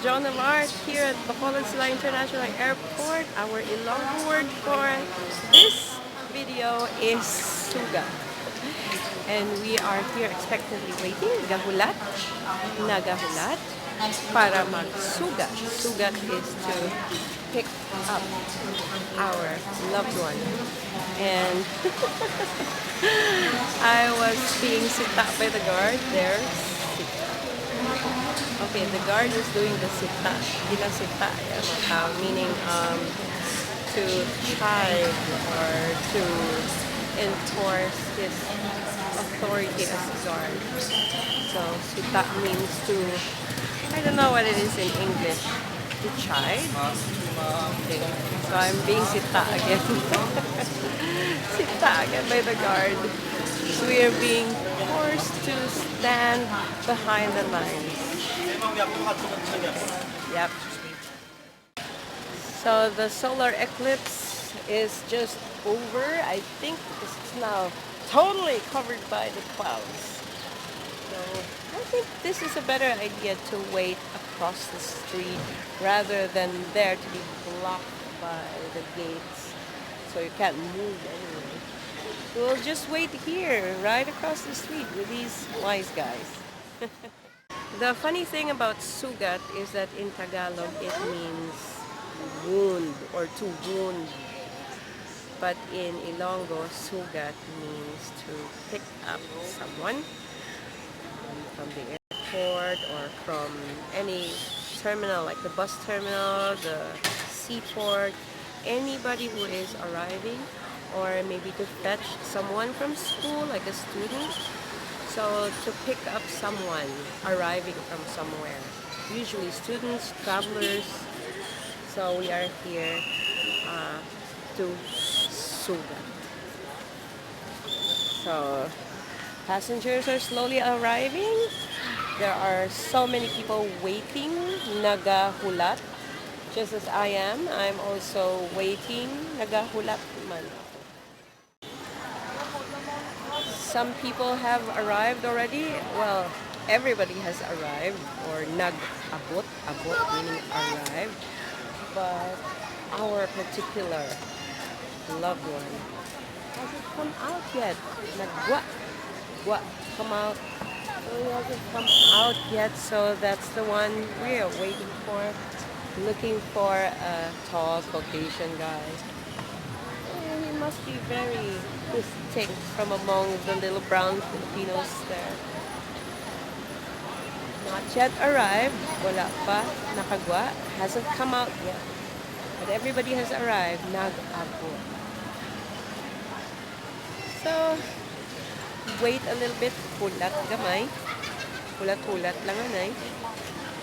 John of Art here at Bacolod International Airport. Our Ilonggo word for this video is sugat. And we are here expectantly waiting, nagahulat, para magsugat. Sugat is to pick up our loved one. And I was being sita by the guard there. Okay, the guard is doing the sita, sita, meaning to chide or to enforce his authority as a guard. So sita means to, I don't know what it is in English, to chide. Okay, so I'm being sita again. Sita again by the guard. So we are being forced to stand behind the lines. Yep. So the solar eclipse is just over. I think it's now totally covered by the clouds. So I think this is a better idea to wait across the street rather than there to be blocked by the gates. So you can't move anyway. We'll just wait here, right across the street with these wise guys. The funny thing about sugat is that in Tagalog it means wound or to wound. But in Ilonggo, sugat means to pick up someone from the airport or from any terminal, like the bus terminal, the seaport, anybody who is arriving, or maybe to fetch someone from school, like a student. So to pick up someone arriving from somewhere, usually students, travelers. So we are here to sugat. So passengers are slowly arriving. There are so many people waiting, nagahulat. Just as I am, I'm also waiting, nagahulat man. Some people have arrived already. Well, everybody has arrived, or nag-abot, abot meaning arrived. But our particular loved one hasn't come out yet. Nagwa, come out. So he hasn't come out yet, so that's the one we are waiting for. Looking for a tall Caucasian guy. And he must be very distinct from among the little brown Filipinos there. Not yet arrived. Wala pa. Nakagwa. Hasn't come out yet. But everybody has arrived. Nag-abot. So, wait a little bit. Hulat gamay. Hulat-hulat lang anay.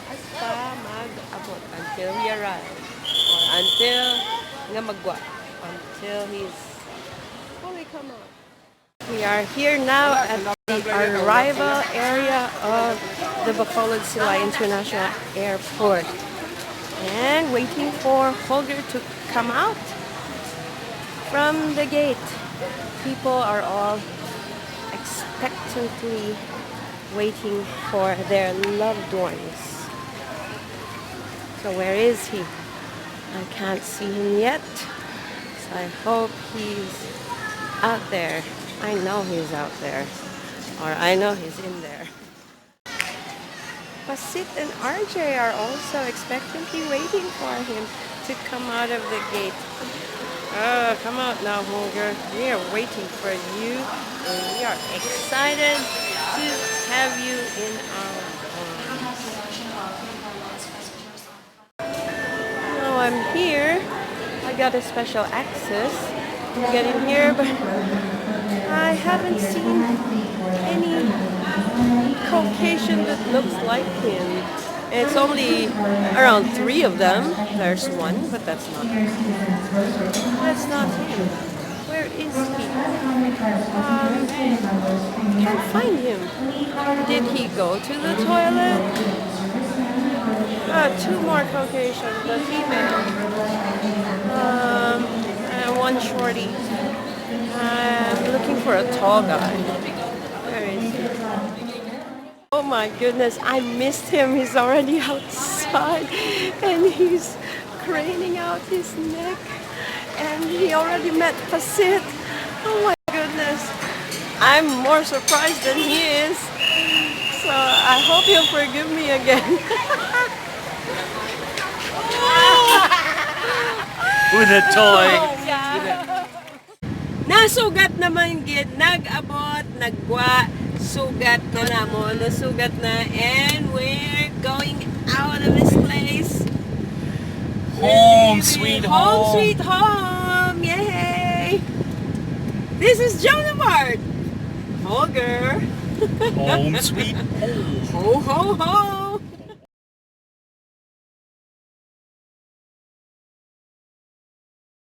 Hasta mag-abot. Until he arrives. Or until nga magwa. Until he's fully come out. We are here now at the arrival area of the Bacolod International Airport. And waiting for Holger to come out from the gate. People are all expectantly waiting for their loved ones. So where is he? I can't see him yet. So I hope he's out there. I know he's out there. Or I know he's in there. Pasit and RJ are also expectantly waiting for him to come out of the gate. Come out now, Holger. We are waiting for you. And we are excited to have you in our arms. Now I'm here. I got a special access to get in here, but I haven't seen any Caucasian that looks like him. It's only around 3 of them. There's one, but that's not him. Where is he? Can't find him. Did he go to the toilet? 2 more Caucasian, the female. And 1 shorty. I'm looking for a tall guy. Where is he? Oh my goodness, I missed him. He's already outside. outside and he's craning out his neck and he already met Pasit. Oh my goodness. I'm more surprised than he is. So I hope he'll forgive me again. With a toy. Nasugat naman gid, nag-abot, nagwa, sugat na namo, nasugat na, and we're going out of this place. Home sweet home. Home sweet home! Yay! This is Jonah Bart. Holger. Home sweet home. Ho ho ho!